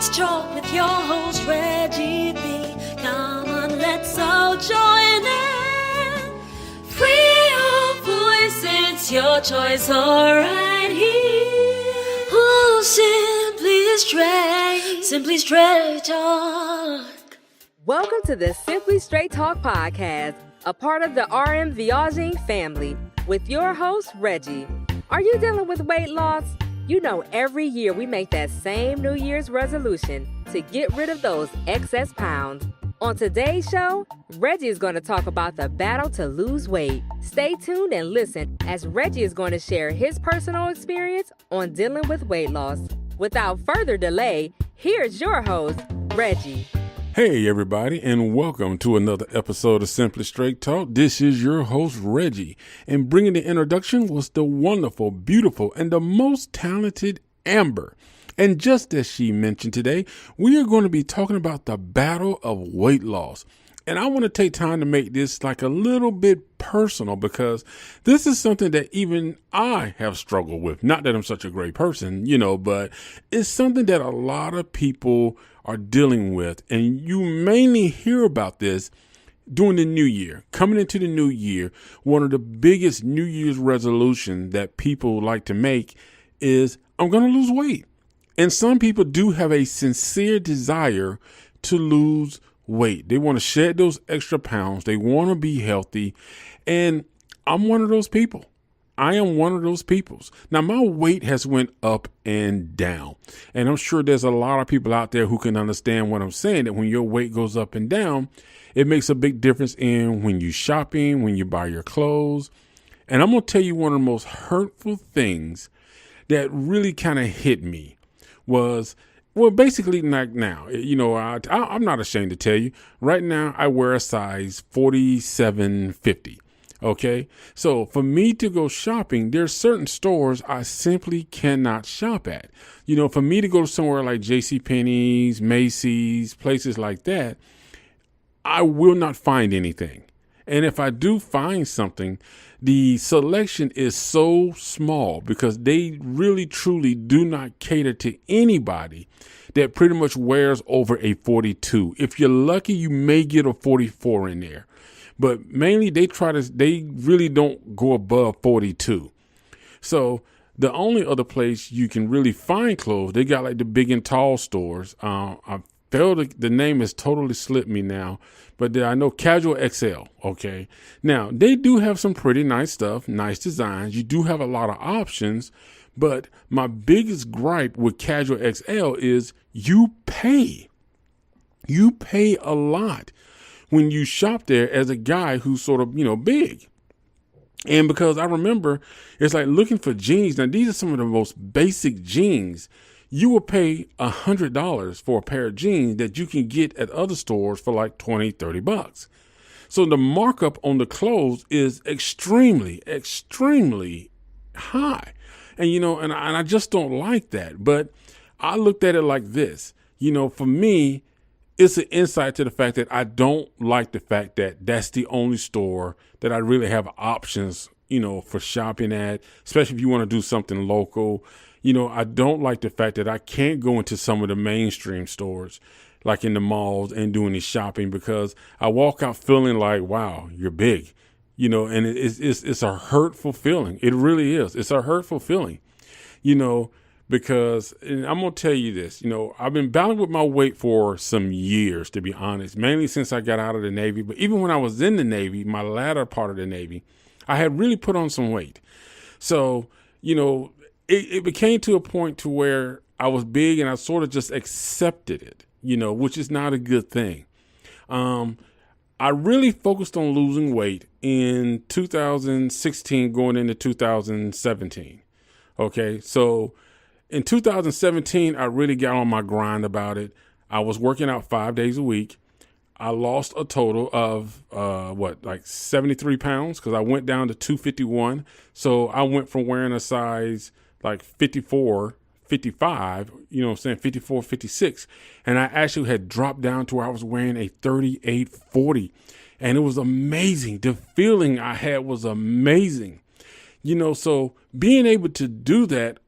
Straight Talk with your host Reggie B. Come on, let's all join in. Free your voice, it's your choice, alright here. Oh, Simply Straight Talk. Welcome to the Simply Straight Talk podcast, a part of the RM Viaging family, with your host, Reggie. Are you dealing with weight loss? You know, every year we make that same New Year's resolution to get rid of those excess pounds. On today's show, Reggie is going to talk about the battle to lose weight. Stay tuned and listen as Reggie is going to share his personal experience on dealing with weight loss. Without further delay, here's your host, Reggie. Hey everybody, and welcome to another episode of Simply Straight Talk. This is your host Reggie, and bringing the introduction was the wonderful, beautiful, and the most talented Amber. And just as she mentioned today, we are going to be talking about the battle of weight loss. And I want to take time to make this like a little bit personal because this is something that even I have struggled with. Not that I'm such a great person, but it's something that a lot of people are dealing with. And you mainly hear about this during the new year. Coming into the new year, one of the biggest New Year's resolutions that people like to make is, I'm going to lose weight. And some people do have a sincere desire to lose weight. They want to shed those extra pounds. They want to be healthy. And I'm one of those people. I am one of those peoples. Now, my weight has went up and down. And I'm sure there's a lot of people out there who can understand what I'm saying, that when your weight goes up and down, it makes a big difference in when you're shopping, when you buy your clothes. And I'm going to tell you one of the most hurtful things that really kind of hit me was, well, basically like now, I'm not ashamed to tell you right now, I wear a size 4750. Okay. So for me to go shopping, there's certain stores I simply cannot shop at. For me to go somewhere like JCPenney's, Macy's, places like that, I will not find anything. And if I do find something, the selection is so small because they really, truly do not cater to anybody that pretty much wears over a 42. If you're lucky, you may get a 44 in there. But mainly they really don't go above 42. So the only other place you can really find clothes, they got like the big and tall stores. The name has totally slipped me now, but I know Casual XL. Okay. Now they do have some pretty nice stuff, nice designs. You do have a lot of options, but my biggest gripe with Casual XL is you pay a lot when you shop there as a guy who's sort of, big. And because I remember it's like looking for jeans. Now, these are some of the most basic jeans. You will pay $100 for a pair of jeans that you can get at other stores for like $20-$30. So the markup on the clothes is extremely, extremely high. And, and I just don't like that. But I looked at it like this, for me, it's an insight to the fact that I don't like the fact that that's the only store that I really have options, for shopping at, especially if you want to do something local. I don't like the fact that I can't go into some of the mainstream stores, like in the malls, and do any shopping because I walk out feeling like, wow, you're big, and it's a hurtful feeling. It really is. It's a hurtful feeling, because, and I'm going to tell you this, I've been battling with my weight for some years, to be honest, mainly since I got out of the Navy. But even when I was in the Navy, my latter part of the Navy, I had really put on some weight. So, it became to a point to where I was big and I sort of just accepted it, which is not a good thing. I really focused on losing weight in 2016 going into 2017. Okay, so in 2017, I really got on my grind about it. I was working out 5 days a week. I lost a total of, 73 pounds because I went down to 251. So I went from wearing a size like 54, 55, 54, 56. And I actually had dropped down to where I was wearing a 38, 40. And it was amazing. The feeling I had was amazing. So being able to do that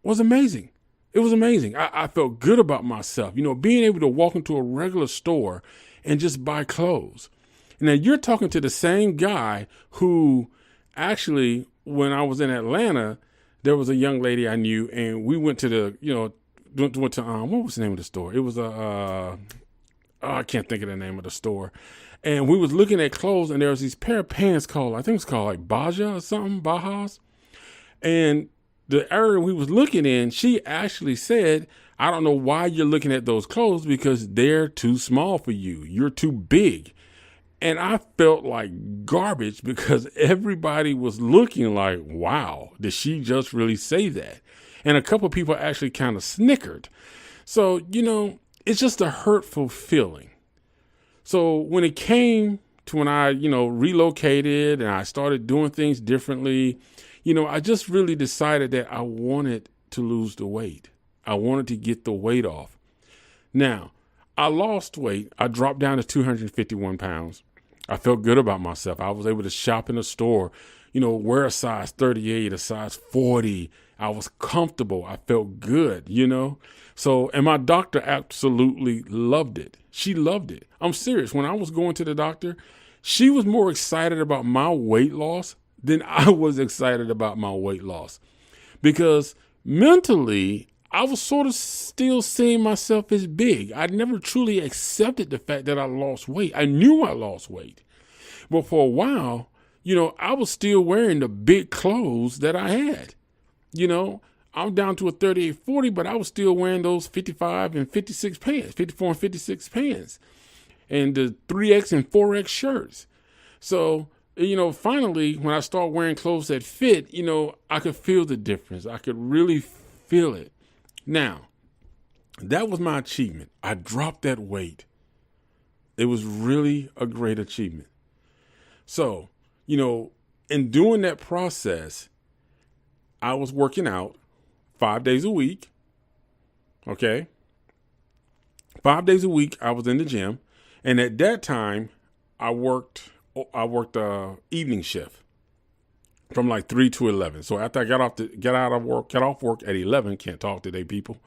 was amazing. It was amazing. I felt good about myself, being able to walk into a regular store and just buy clothes. Now, you're talking to the same guy who actually, when I was in Atlanta, there was a young lady I knew, and we went to what was the name of the store? It was I can't think of the name of the store. And we was looking at clothes, and there was these pair of pants called, I think it's called like Baja or something, Bajas. And the area we was looking in, she actually said, I don't know why you're looking at those clothes because they're too small for you. You're too big. And I felt like garbage because everybody was looking like, wow, did she just really say that? And a couple of people actually kind of snickered. So, it's just a hurtful feeling. So when it came to when I, relocated and I started doing things differently, I just really decided that I wanted to lose the weight. I wanted to get the weight off. Now, I lost weight. I dropped down to 251 pounds. I felt good about myself. I was able to shop in a store, wear a size 38, a size 40. I was comfortable. I felt good, So, and my doctor absolutely loved it. She loved it. I'm serious. When I was going to the doctor, she was more excited about my weight loss than I was excited about my weight loss. Because mentally, I was sort of still seeing myself as big. I never truly accepted the fact that I lost weight. I knew I lost weight. But for a while, I was still wearing the big clothes that I had. I'm down to a 38-40, but I was still wearing those 55 and 56 pants, 54 and 56 pants, and the 3X and 4X shirts. So, finally, when I start wearing clothes that fit, I could feel the difference. I could really feel it. Now, that was my achievement. I dropped that weight. It was really a great achievement. So, in doing that process, I was working out 5 days a week. Okay. 5 days a week, I was in the gym. And at that time, I worked evening shift from like 3 to 11. So after I got off work at 11, can't talk today, people.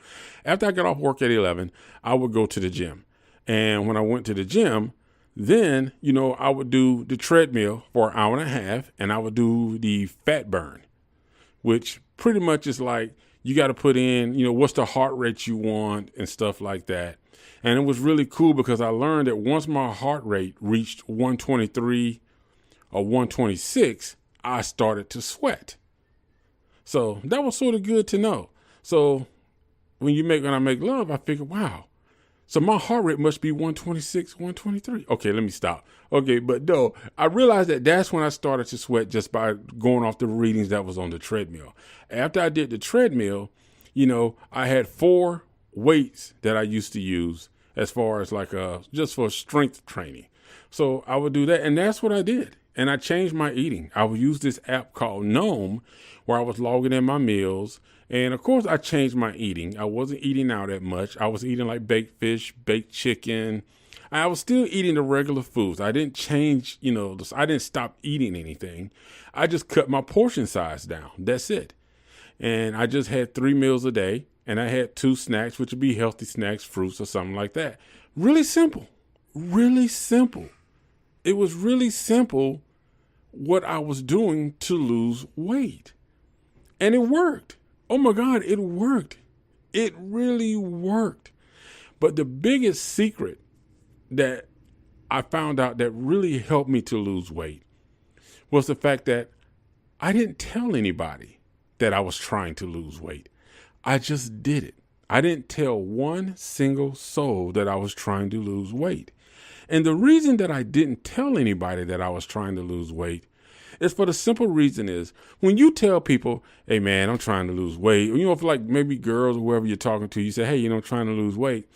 After I got off work at 11, I would go to the gym. And when I went to the gym, then, I would do the treadmill for an hour and a half, and I would do the fat burn, which pretty much is like you got to put in, what's the heart rate you want and stuff like that. And it was really cool because I learned that once my heart rate reached 123 or 126, I started to sweat. So that was sort of good to know. So when I make love, I figured, wow. So my heart rate must be 126, 123. Okay, let me stop. Okay, but no, I realized that that's when I started to sweat just by going off the readings that was on the treadmill. After I did the treadmill, I had 4 weights that I used to use as far as just for strength training. So I would do that, and that's what I did. And I changed my eating. I would use this app called Gnome where I was logging in my meals. And of course, I changed my eating. I wasn't eating out that much. I was eating like baked fish, baked chicken. I was still eating the regular foods. I didn't change, I didn't stop eating anything. I just cut my portion size down. That's it. And I just had 3 meals a day. And I had 2 snacks, which would be healthy snacks, fruits or something like that. Really simple. Really simple. It was really simple what I was doing to lose weight. And it worked. Oh my God, it worked. It really worked. But the biggest secret that I found out that really helped me to lose weight was the fact that I didn't tell anybody that I was trying to lose weight. I just did it. I didn't tell one single soul that I was trying to lose weight. And the reason that I didn't tell anybody that I was trying to lose weight is for the simple reason is when you tell people, hey man, I'm trying to lose weight, or, for like maybe girls or whoever you're talking to, you say, hey, I'm trying to lose weight.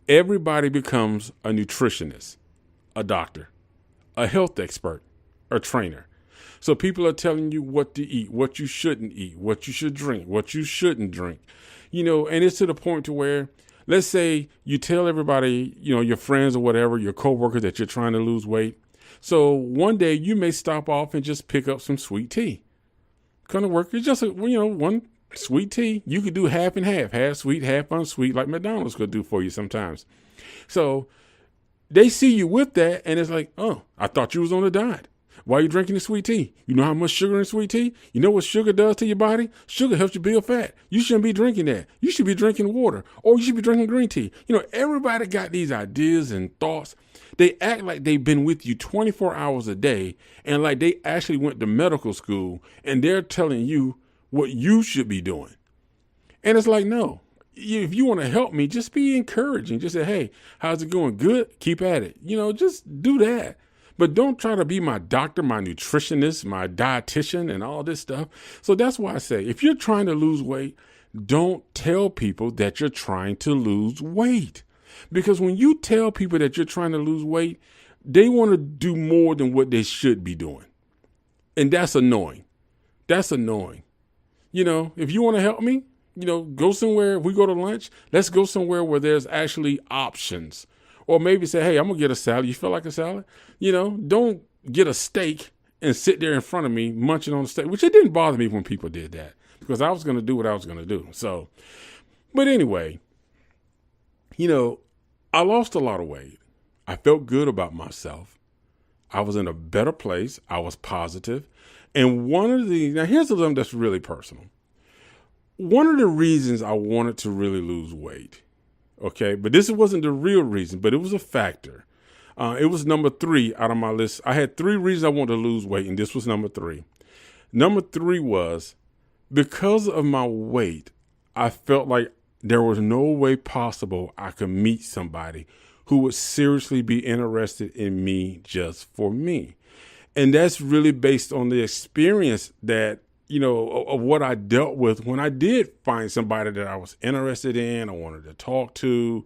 Everybody becomes a nutritionist, a doctor, a health expert, a trainer. So people are telling you what to eat, what you shouldn't eat, what you should drink, what you shouldn't drink, and it's to the point to where, let's say you tell everybody, your friends or whatever, your coworkers that you're trying to lose weight. So one day you may stop off and just pick up some sweet tea. Kind of work. It's just, one Sweet tea, you could do half and half sweet, half unsweet, like McDonald's could do for you sometimes. So they see you with that, and it's like, oh, I thought you was on a diet. Why are you drinking the sweet tea? You know how much sugar in sweet tea? You know what sugar does to your body? Sugar helps you build fat. You shouldn't be drinking that. You should be drinking water, or you should be drinking green tea. Everybody got these ideas and thoughts. They act like they've been with you 24 hours a day, and like they actually went to medical school, and they're telling you what you should be doing. And it's like, no. If you want to help me, just be encouraging. Just say, hey, how's it going? Good? Keep at it. Just do that. But don't try to be my doctor, my nutritionist, my dietitian, and all this stuff. So that's why I say, if you're trying to lose weight, don't tell people that you're trying to lose weight. Because when you tell people that you're trying to lose weight, they want to do more than what they should be doing. And that's annoying. That's annoying. If you want to help me, go somewhere. If we go to lunch, let's go somewhere where there's actually options. Or maybe say, hey, I'm going to get a salad. You feel like a salad? Don't get a steak and sit there in front of me munching on the steak, which it didn't bother me when people did that because I was going to do what I was going to do. So, but anyway, I lost a lot of weight. I felt good about myself. I was in a better place. I was positive. And now here's something that's really personal. One of the reasons I wanted to really lose weight, okay, but this wasn't the real reason, but it was a factor. It was number 3 out of my list. I had 3 reasons I wanted to lose weight, and this was number 3. Number 3 was because of my weight, I felt like there was no way possible I could meet somebody who would seriously be interested in me just for me. And that's really based on the experience that, of what I dealt with when I did find somebody that I was interested in, I wanted to talk to,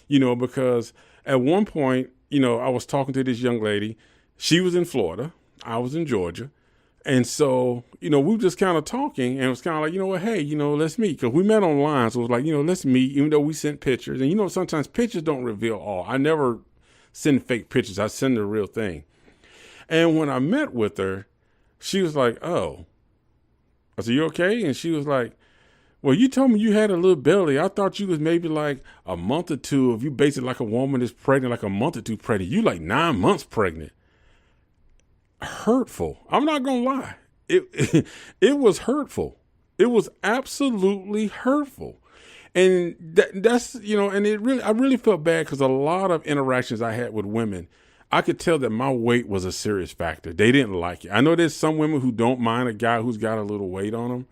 because at one point, I was talking to this young lady. She was in Florida. I was in Georgia. And so, we were just kind of talking, and it was kind of like, hey, let's meet. Because we met online. So it was like, let's meet, even though we sent pictures. And, sometimes pictures don't reveal all. I never send fake pictures. I send the real thing. And when I met with her, she was like, oh. I said, you okay? And she was like, well, you told me you had a little belly. I thought you was maybe like a month or two. If you base it like a woman is pregnant, like a month or two pregnant, you like 9 months pregnant. Hurtful. I'm not going to lie. It was hurtful. It was absolutely hurtful. And that's, and I really felt bad because a lot of interactions I had with women, I could tell that my weight was a serious factor. They didn't like it. I know there's some women who don't mind a guy who's got a little weight on them,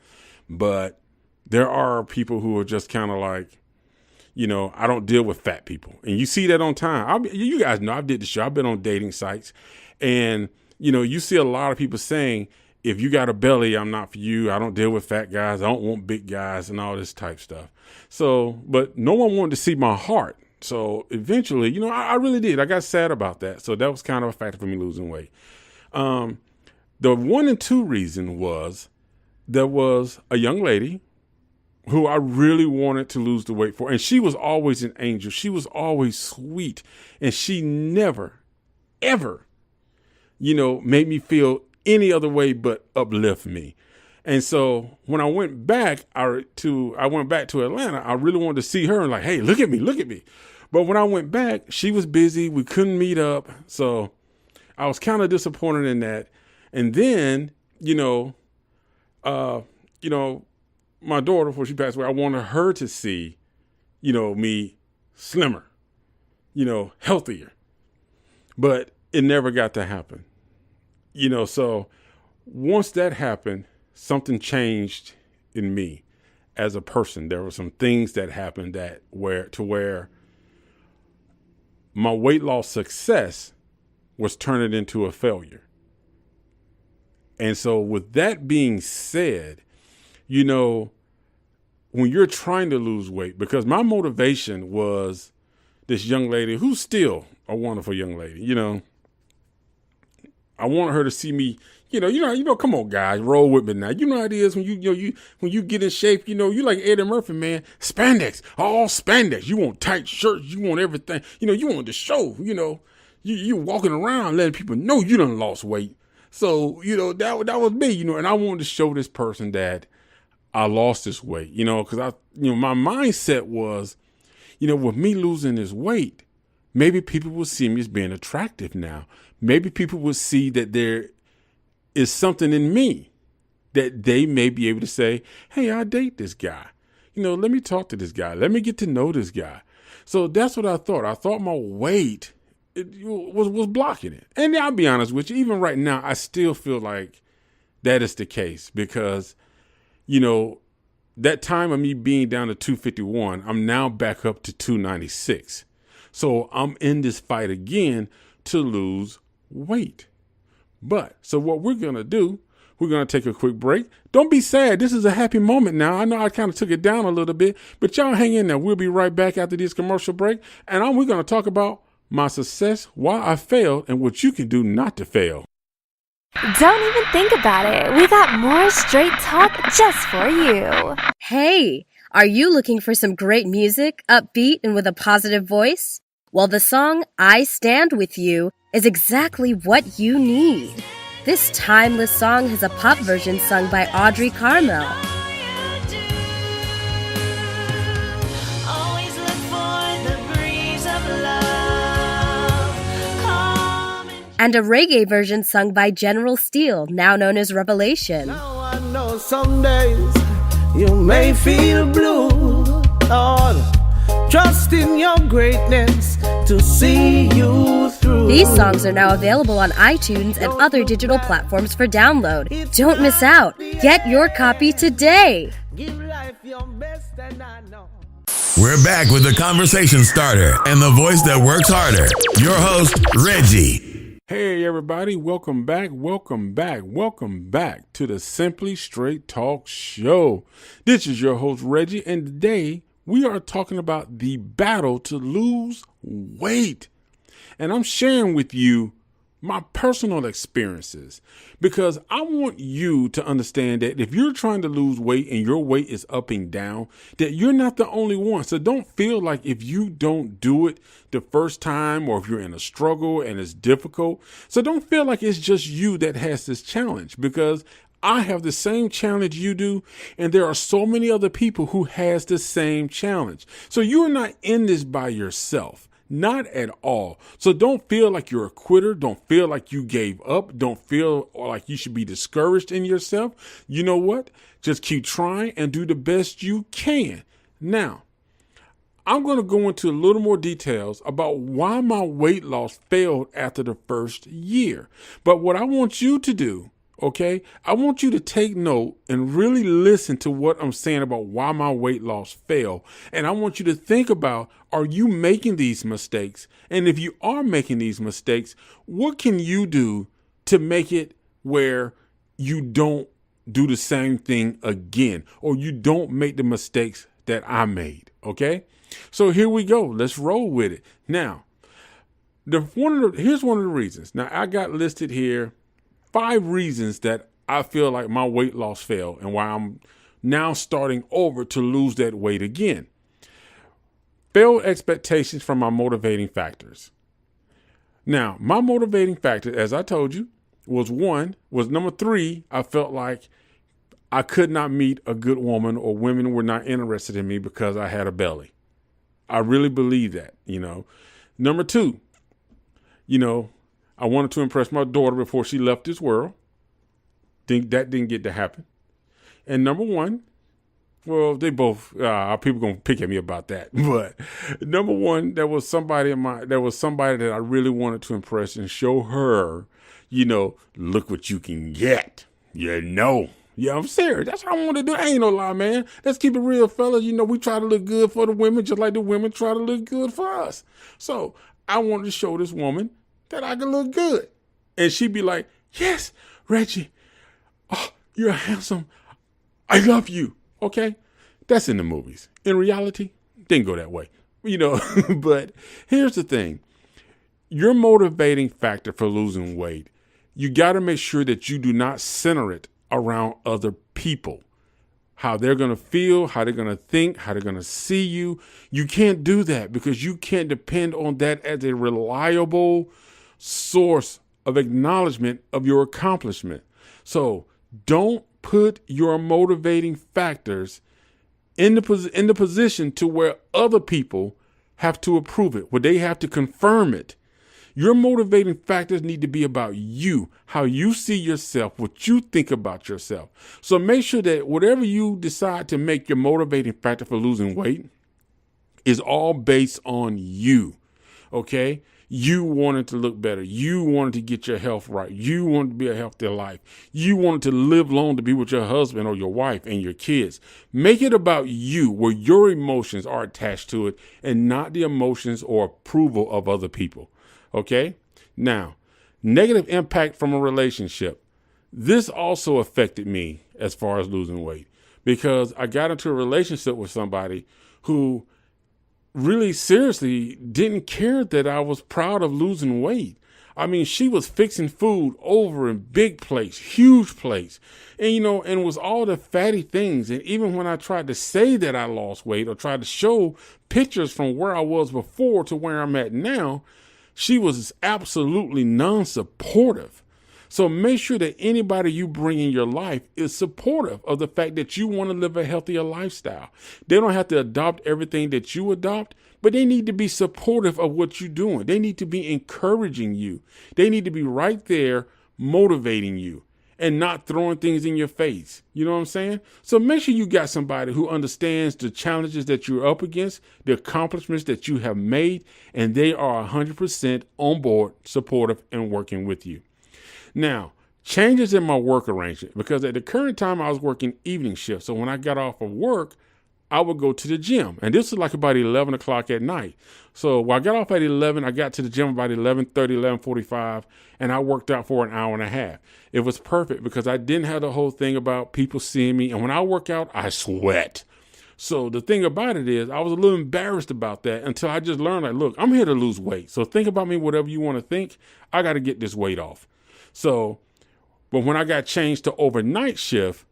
but there are people who are just kind of like, I don't deal with fat people. And you see that on time. You guys know I did the show. I've been on dating sites, and, you see a lot of people saying, if you got a belly, I'm not for you. I don't deal with fat guys. I don't want big guys and all this type stuff. So, but no one wanted to see my heart. So eventually, I really did. I got sad about that. So that was kind of a factor for me losing weight. The 1 and 2 reason was there was a young lady who I really wanted to lose the weight for. And she was always an angel. She was always sweet. And she never, ever, made me feel any other way but uplift me. And so when I went back to Atlanta, I really wanted to see her and like, hey, look at me. But when I went back, she was busy. We couldn't meet up. So I was kind of disappointed in that. And then, my daughter, before she passed away, I wanted her to see, me slimmer, healthier. But it never got to happen. So once that happened, something changed in me as a person. There were some things that happened where my weight loss success was turning into a failure. And so with that being said, when you're trying to lose weight, because my motivation was this young lady who's still a wonderful young lady, I want her to see me, come on guys, roll with me now. You know how it is when when you get in shape, you like Eddie Murphy, man, spandex, all spandex. You want tight shirts, you want everything, you want to show, you walking around letting people know you done lost weight. So, that was me, and I wanted to show this person that I lost this weight, because my mindset was, with me losing this weight, maybe people will see me as being attractive now. Maybe people will see that there is something in me that they may be able to say, hey, I date this guy. Let me talk to this guy. Let me get to know this guy. So that's what I thought. I thought my weight was blocking it. And I'll be honest with you, even right now, I still feel like that is the case because, that time of me being down to 251, I'm now back up to 296. So I'm in this fight again to lose weight. So what we're going to do, we're going to take a quick break. Don't be sad. This is a happy moment now. I know I kind of took it down a little bit, but y'all hang in there. We'll be right back after this commercial break. And we're going to talk about my success, why I failed, and what you can do not to fail. Don't even think about it. We got more straight talk just for you. Hey, are you looking for some great music, upbeat and with a positive voice? Well, the song I Stand With You is exactly what you need. This timeless song has a pop version sung by Audrey Carmel. And a reggae version sung by General Steele, now known as Revelation. Now I know some days you may feel blue, Lord. Trust in your greatness to see you through. These songs are now available on iTunes and other digital platforms for download. Don't miss out. Get your copy today. Give life your best, and I know. We're back with the conversation starter and the voice that works harder. Your host, Reggie. Hey, everybody. Welcome back to the Simply Straight Talk Show. This is your host, Reggie, and today we are talking about the battle to lose weight. And I'm sharing with you my personal experiences because I want you to understand that if you're trying to lose weight and your weight is up and down, that you're not the only one. So don't feel like if you don't do it the first time or if you're in a struggle and it's difficult. So don't feel like it's just you that has this challenge because I have the same challenge you do, and there are so many other people who has the same challenge. So you're not in this by yourself. Not at all. So don't feel like you're a quitter. Don't feel like you gave up. Don't feel like you should be discouraged in yourself. You know what? Just keep trying and do the best you can. Now, I'm going to go into a little more details about why my weight loss failed after the first year. But what I want you to do, okay, I want you to take note and really listen to what I'm saying about why my weight loss failed. And I want you to think about, are you making these mistakes? And if you are making these mistakes, what can you do to make it where you don't do the same thing again, or you don't make the mistakes that I made? Okay, so here we go. Let's roll with it. Now, here's one of the reasons. Now, I got listed here 5 reasons that I feel like my weight loss failed and why I'm now starting over to lose that weight again. Failed expectations from my motivating factors. Now, my motivating factor, as I told you, was number 3. I felt like I could not meet a good woman or women were not interested in me because I had a belly. I really believe that, Number 2, I wanted to impress my daughter before she left this world. Think that didn't get to happen. And number 1, well, they both, people going to pick at me about that. But number 1, there was somebody that I really wanted to impress and show her, look what you can get, Yeah, I'm serious. That's what I want to do. I ain't no lie, man. Let's keep it real, fellas. We try to look good for the women just like the women try to look good for us. So I wanted to show this woman that I can look good. And she'd be like, yes, Reggie, oh, you're handsome. I love you. Okay. That's in the movies. In reality, didn't go that way, but here's the thing. Your motivating factor for losing weight, you got to make sure that you do not center it around other people, how they're going to feel, how they're going to think, how they're going to see you. You can't do that because you can't depend on that as a reliable source of acknowledgement of your accomplishment. So don't put your motivating factors in the position to where other people have to approve it, where they have to confirm it. Your motivating factors need to be about you, how you see yourself, what you think about yourself. So make sure that whatever you decide to make your motivating factor for losing weight is all based on you. Okay? You wanted to look better. You wanted to get your health right. You wanted to be a healthier life. You wanted to live long to be with your husband or your wife and your kids. Make it about you, where your emotions are attached to it and not the emotions or approval of other people. Okay? Now, negative impact from a relationship. This also affected me as far as losing weight, because I got into a relationship with somebody who really seriously didn't care that I was proud of losing weight. I mean, she was fixing food over in big plates, huge plates, and and was all the fatty things. And even when I tried to say that I lost weight or tried to show pictures from where I was before to where I'm at now, she was absolutely non-supportive. So make sure that anybody you bring in your life is supportive of the fact that you want to live a healthier lifestyle. They don't have to adopt everything that you adopt, but they need to be supportive of what you're doing. They need to be encouraging you. They need to be right there motivating you and not throwing things in your face. You know what I'm saying? So make sure you got somebody who understands the challenges that you're up against, the accomplishments that you have made, and they are 100% on board, supportive, and working with you. Now, changes in my work arrangement, because at the current time I was working evening shift. So when I got off of work, I would go to the gym. And this was like about 11 o'clock at night. So when I got off at 11, I got to the gym about 11:30, 11:45, and I worked out for an hour and a half. It was perfect because I didn't have the whole thing about people seeing me. And when I work out, I sweat. So the thing about it is I was a little embarrassed about that until I just learned, like, look, I'm here to lose weight. So think about me, whatever you want to think. I got to get this weight off. So, but when I got changed to overnight shift,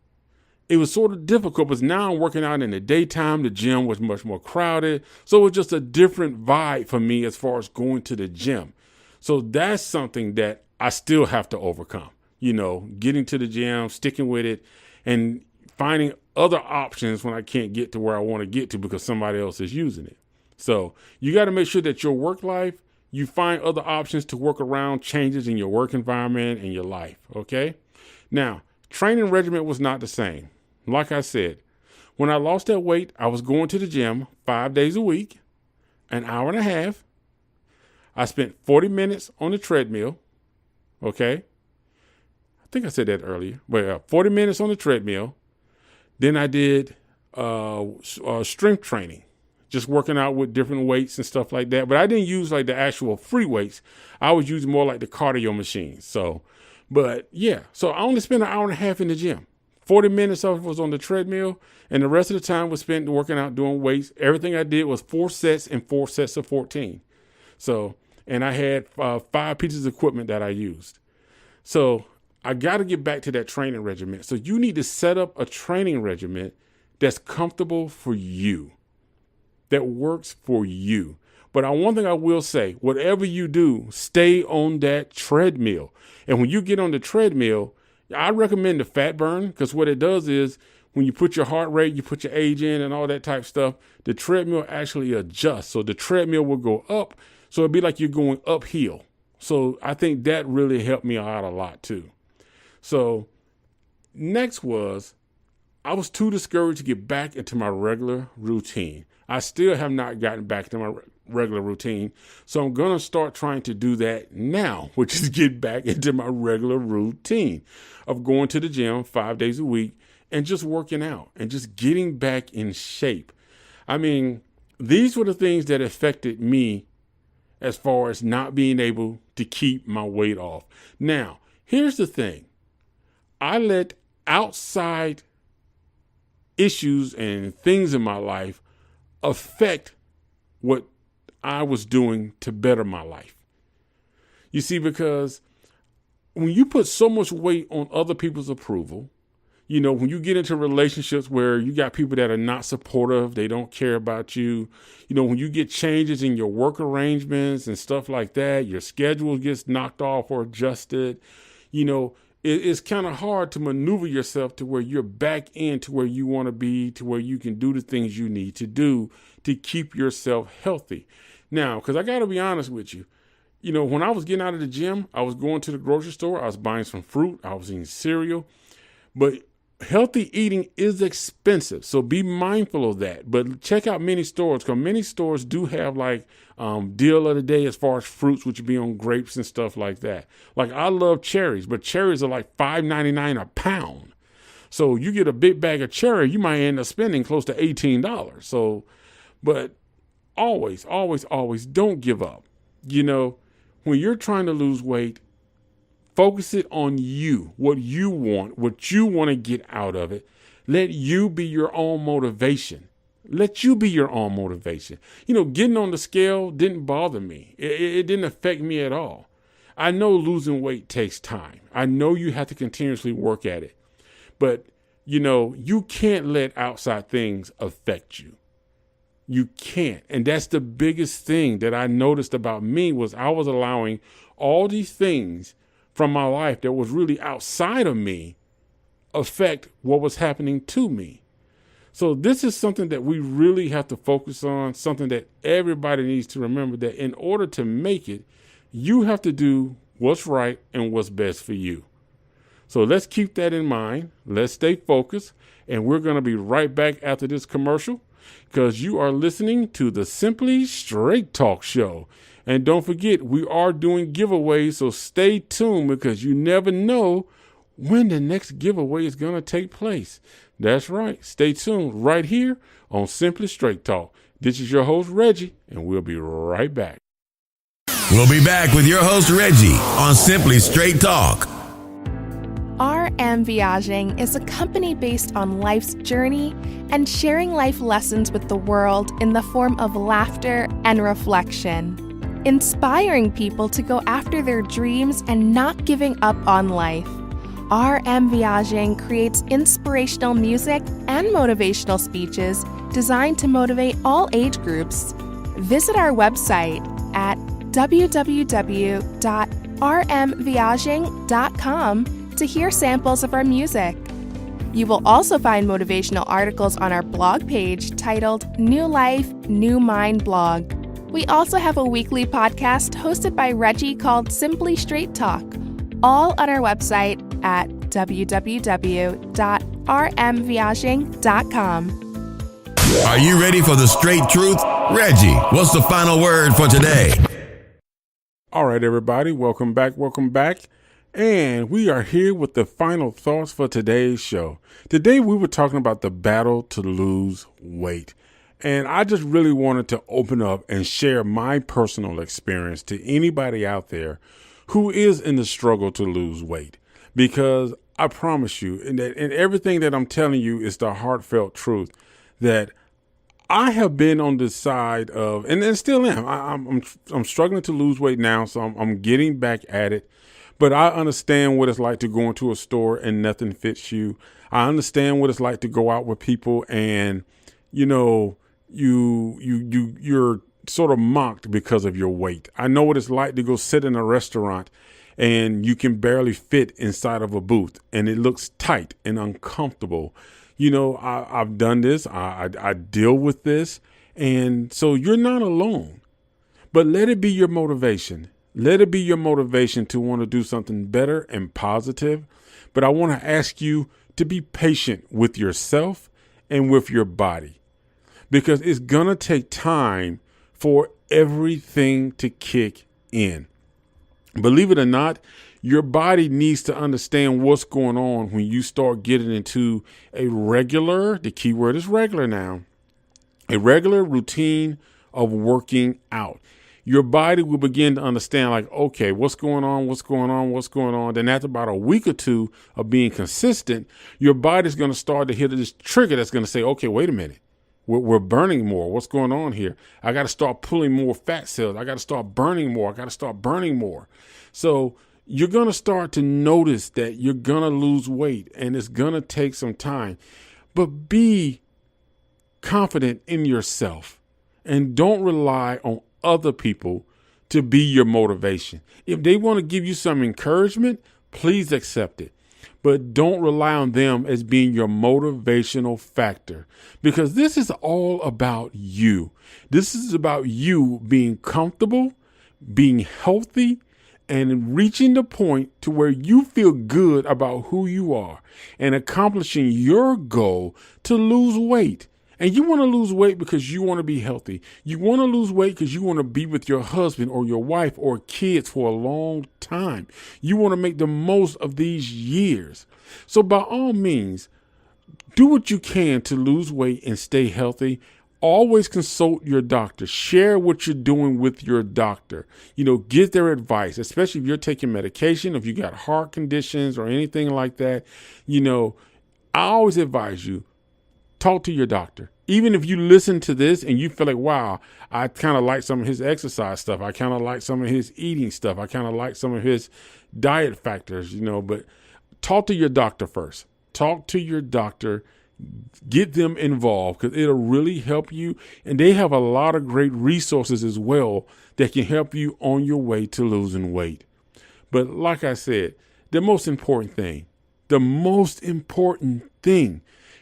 it was sort of difficult because now I'm working out in the daytime. The gym was much more crowded. So it was just a different vibe for me as far as going to the gym. So that's something that I still have to overcome, getting to the gym, sticking with it, and finding other options when I can't get to where I want to get to because somebody else is using it. So you got to make sure that your work life, you find other options to work around changes in your work environment and your life, okay? Now, training regimen was not the same. Like I said, when I lost that weight, I was going to the gym 5 days a week, an hour and a half. I spent 40 minutes on the treadmill, okay? I think I said that earlier. But 40 minutes on the treadmill. Then I did strength training, just working out with different weights and stuff like that. But I didn't use like the actual free weights. I was using more like the cardio machines. So I only spent an hour and a half in the gym. 40 minutes of it was on the treadmill, and the rest of the time was spent working out, doing weights. Everything I did was 4 sets and 4 sets of 14. So, and I had 5 pieces of equipment that I used. So I got to get back to that training regimen. So you need to set up a training regimen that's comfortable for you, that works for you. But one thing I will say, whatever you do, stay on that treadmill. And when you get on the treadmill, I recommend the fat burn, because what it does is when you put your heart rate, you put your age in and all that type of stuff, the treadmill actually adjusts. So the treadmill will go up. So it'd be like you're going uphill. So I think that really helped me out a lot too. So next was, I was too discouraged to get back into my regular routine. I still have not gotten back to my regular routine. So I'm going to start trying to do that now, which is get back into my regular routine of going to the gym 5 days a week and just working out and just getting back in shape. I mean, these were the things that affected me as far as not being able to keep my weight off. Now, here's the thing. I let outside issues and things in my life affect what I was doing to better my life. You see, because when you put so much weight on other people's approval, when you get into relationships where you got people that are not supportive, they don't care about you, when you get changes in your work arrangements and stuff like that, your schedule gets knocked off or adjusted, it's kind of hard to maneuver yourself to where you're back into where you want to be, to where you can do the things you need to do to keep yourself healthy. Now, because I got to be honest with you, when I was getting out of the gym, I was going to the grocery store, I was buying some fruit, I was eating cereal, but healthy eating is expensive, so be mindful of that. But check out many stores, because many stores do have like deal of the day as far as fruits, which would be on grapes and stuff like that. Like I love cherries, but cherries are like $5.99 a pound. So you get a big bag of cherry, you might end up spending close to $18. So, but always, always, always don't give up. When you're trying to lose weight, focus it on you, what you want to get out of it. Let you be your own motivation. Getting on the scale didn't bother me. It didn't affect me at all. I know losing weight takes time. I know you have to continuously work at it. But, you can't let outside things affect you. You can't. And that's the biggest thing that I noticed about me was I was allowing all these things from my life that was really outside of me affect what was happening to me. So this is something that we really have to focus on, something that everybody needs to remember, that in order to make it, you have to do what's right and what's best for you. So let's keep that in mind. Let's stay focused. And we're going to be right back after this commercial, because you are listening to the Simply Straight Talk Show. And don't forget, we are doing giveaways, so stay tuned, because you never know when the next giveaway is going to take place. That's right. Stay tuned right here on Simply Straight Talk. This is your host, Reggie, and we'll be right back. We'll be back with your host, Reggie, on Simply Straight Talk. RM Viaging is a company based on life's journey and sharing life lessons with the world in the form of laughter and reflection, inspiring people to go after their dreams and not giving up on life. RM Viaging creates inspirational music and motivational speeches designed to motivate all age groups. Visit our website at www.rmviaging.com to hear samples of our music. You will also find motivational articles on our blog page titled New Life, New Mind Blog. We also have a weekly podcast hosted by Reggie called Simply Straight Talk, all on our website at www.rmviaging.com. Are you ready for the straight truth? Reggie, what's the final word for today? All right, everybody, welcome back. And we are here with the final thoughts for today's show. Today, we were talking about the battle to lose weight. And I just really wanted to open up and share my personal experience to anybody out there who is in the struggle to lose weight. Because I promise you, and everything that I'm telling you is the heartfelt truth, that I have been on the side of, and still am. I'm struggling to lose weight now, so I'm getting back at it. But I understand what it's like to go into a store and nothing fits you. I understand what it's like to go out with people and, you're sort of mocked because of your weight. I know what it's like to go sit in a restaurant and you can barely fit inside of a booth and it looks tight and uncomfortable. I've done this. I deal with this. And so you're not alone. But let it be your motivation. Let it be your motivation to want to do something better and positive. But I want to ask you to be patient with yourself and with your body, because it's going to take time for everything to kick in. Believe it or not, your body needs to understand what's going on when you start getting into the key word is regular now, a regular routine of working out. Your body will begin to understand, like, okay, what's going on? Then after about a week or two of being consistent, your body's going to start to hit this trigger that's going to say, okay, wait a minute. We're burning more. What's going on here? I got to start pulling more fat cells. I got to start burning more. So you're going to start to notice that you're going to lose weight, and it's going to take some time. But be confident in yourself and don't rely on other people to be your motivation. If they want to give you some encouragement, Please accept it. But don't rely on them as being your motivational factor, because this is all about you. This is about you being comfortable, being healthy, and reaching the point to where you feel good about who you are and accomplishing your goal to lose weight. And you want to lose weight because you want to be healthy. You want to lose weight because you want to be with your husband or your wife or kids for a long time. You want to make the most of these years. So by all means, do what you can to lose weight and stay healthy. Always consult your doctor. Share what you're doing with your doctor. Get their advice, especially if you're taking medication, if you got heart conditions or anything like that. I always advise you, talk to your doctor. Even if you listen to this and you feel like, wow, I kind of like some of his exercise stuff. I kind of like some of his eating stuff. I kind of like some of his diet factors, but talk to your doctor first. Talk to your doctor. Get them involved because it'll really help you. And they have a lot of great resources as well that can help you on your way to losing weight. But like I said, the most important thing,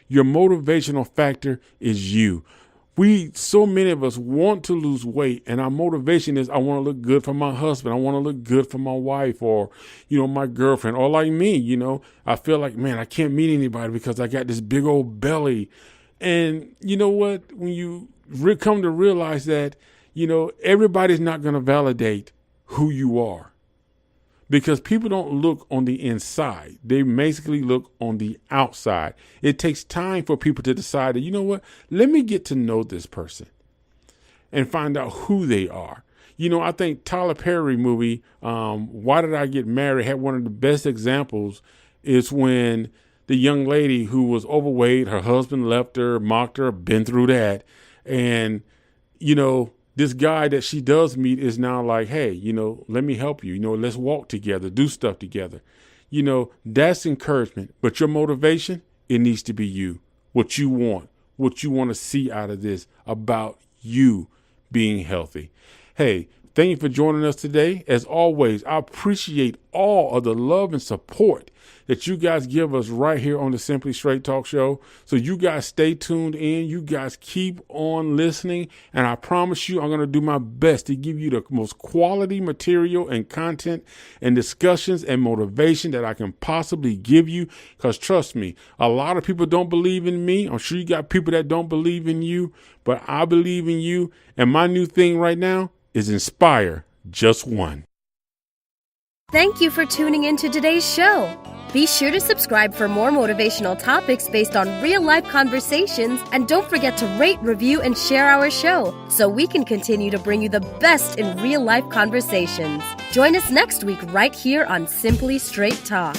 your motivational factor is you. So many of us want to lose weight, and our motivation is, I want to look good for my husband. I want to look good for my wife or, my girlfriend, or like me, I feel like, man, I can't meet anybody because I got this big old belly. And you know what? When you come to realize that, everybody's not going to validate who you are. Because people don't look on the inside. They basically look on the outside. It takes time for people to decide that, let me get to know this person and find out who they are. I think Tyler Perry movie, Why Did I Get Married, had one of the best examples is when the young lady who was overweight, her husband left her, mocked her, been through that. And, this guy that she does meet is now like, hey, let me help you. Let's walk together, do stuff together. That's encouragement. But your motivation, it needs to be you. What you want to see out of this about you being healthy. Hey, thank you for joining us today. As always, I appreciate all of the love and support that you guys give us right here on the Simply Straight Talk Show. So you guys stay tuned in. You guys keep on listening. And I promise you, I'm going to do my best to give you the most quality material and content and discussions and motivation that I can possibly give you. Because trust me, a lot of people don't believe in me. I'm sure you got people that don't believe in you, but I believe in you. And my new thing right now is Inspire Just One. Thank you for tuning in to today's show. Be sure to subscribe for more motivational topics based on real-life conversations, and don't forget to rate, review, and share our show so we can continue to bring you the best in real-life conversations. Join us next week right here on Simply Straight Talk.